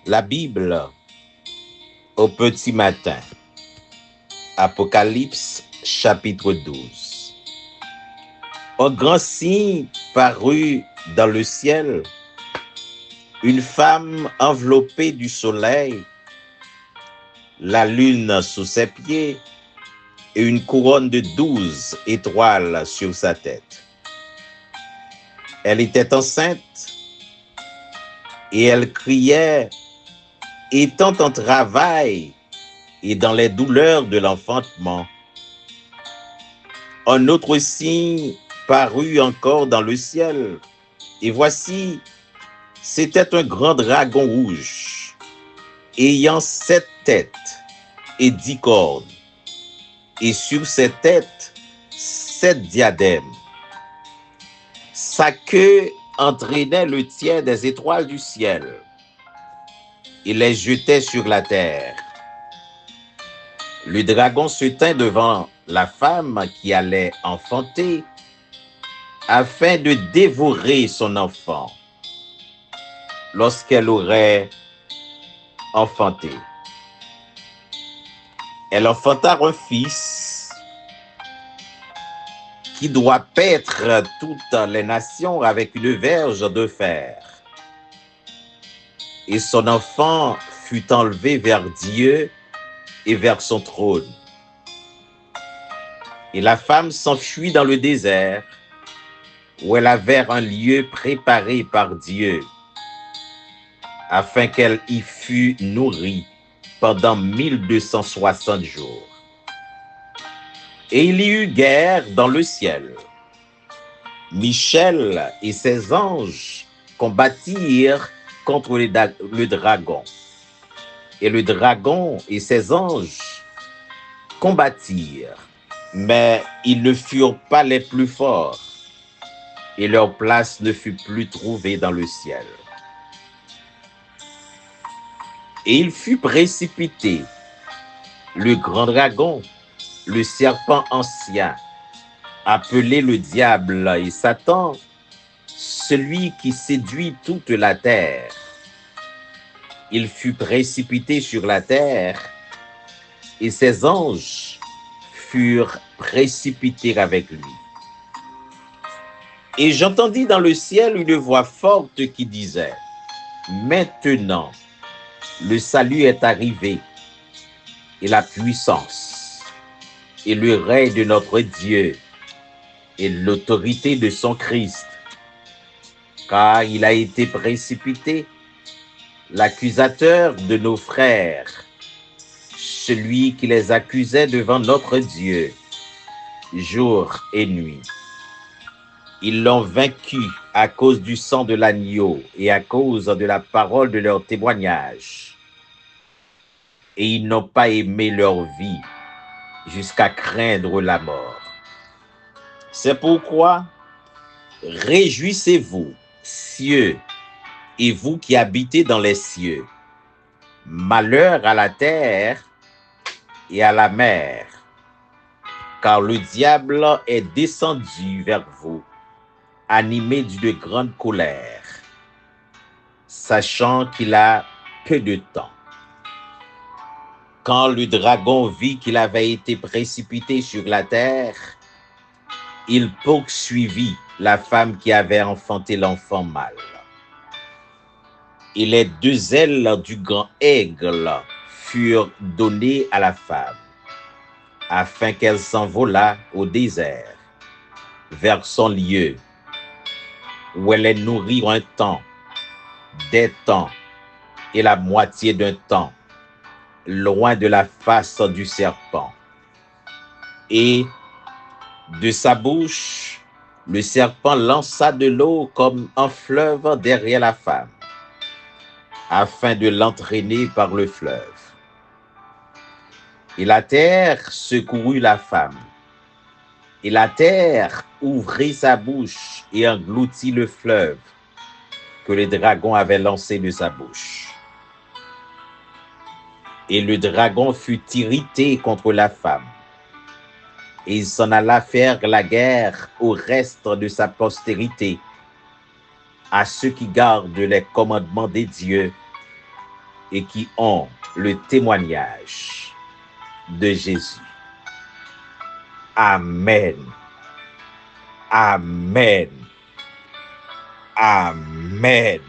La Bible au petit matin. Apocalypse chapitre 12. Un grand signe parut dans le ciel, une femme enveloppée du soleil, la lune sous ses pieds et une couronne de 12 étoiles sur sa tête. Elle était enceinte et elle criait, étant en travail et dans les douleurs de l'enfantement. Un autre signe parut encore dans le ciel, et voici, c'était un grand dragon rouge, ayant 7 têtes et 10 cornes, et sur ses têtes 7 diadèmes. Sa queue entraînait le tiers des étoiles du ciel et les jetait sur la terre. Le dragon se tint devant la femme qui allait enfanter afin de dévorer son enfant lorsqu'elle aurait enfanté. Elle enfanta un fils qui doit paître toutes les nations avec une verge de fer. Et son enfant fut enlevé vers Dieu et vers son trône. Et la femme s'enfuit dans le désert, où elle avait un lieu préparé par Dieu, afin qu'elle y fût nourrie pendant 1260 jours. Et il y eut guerre dans le ciel. Michel et ses anges combattirent contre le dragon. Et le dragon et ses anges combattirent, mais ils ne furent pas les plus forts, et leur place ne fut plus trouvée dans le ciel. Et il fut précipité, le grand dragon, le serpent ancien, appelé le diable et Satan, celui qui séduit toute la terre. Il fut précipité sur la terre, et ses anges furent précipités avec lui. Et j'entendis dans le ciel une voix forte qui disait, maintenant, le salut est arrivé, et la puissance, et le règne de notre Dieu, et l'autorité de son Christ, car il a été précipité, l'accusateur de nos frères, celui qui les accusait devant notre Dieu, jour et nuit. Ils l'ont vaincu à cause du sang de l'agneau et à cause de la parole de leur témoignage. Et ils n'ont pas aimé leur vie jusqu'à craindre la mort. C'est pourquoi, réjouissez-vous, cieux, et vous qui habitez dans les cieux. Malheur à la terre et à la mer, car le diable est descendu vers vous, animé d'une grande colère, sachant qu'il a peu de temps. Quand le dragon vit qu'il avait été précipité sur la terre, il poursuivit la femme qui avait enfanté l'enfant mâle. Et les 2 ailes du grand aigle furent données à la femme, afin qu'elle s'envolât au désert, vers son lieu, où elle est nourrie un temps, des temps et la moitié d'un temps, loin de la face du serpent. Et de sa bouche, le serpent lança de l'eau comme un fleuve derrière la femme, afin de l'entraîner par le fleuve. Et la terre secourut la femme, et la terre ouvrit sa bouche et engloutit le fleuve que le dragon avait lancé de sa bouche. Et le dragon fut irrité contre la femme, et il s'en alla faire la guerre au reste de sa postérité, à ceux qui gardent les commandements des dieux et qui ont le témoignage de Jésus. Amen. Amen. Amen.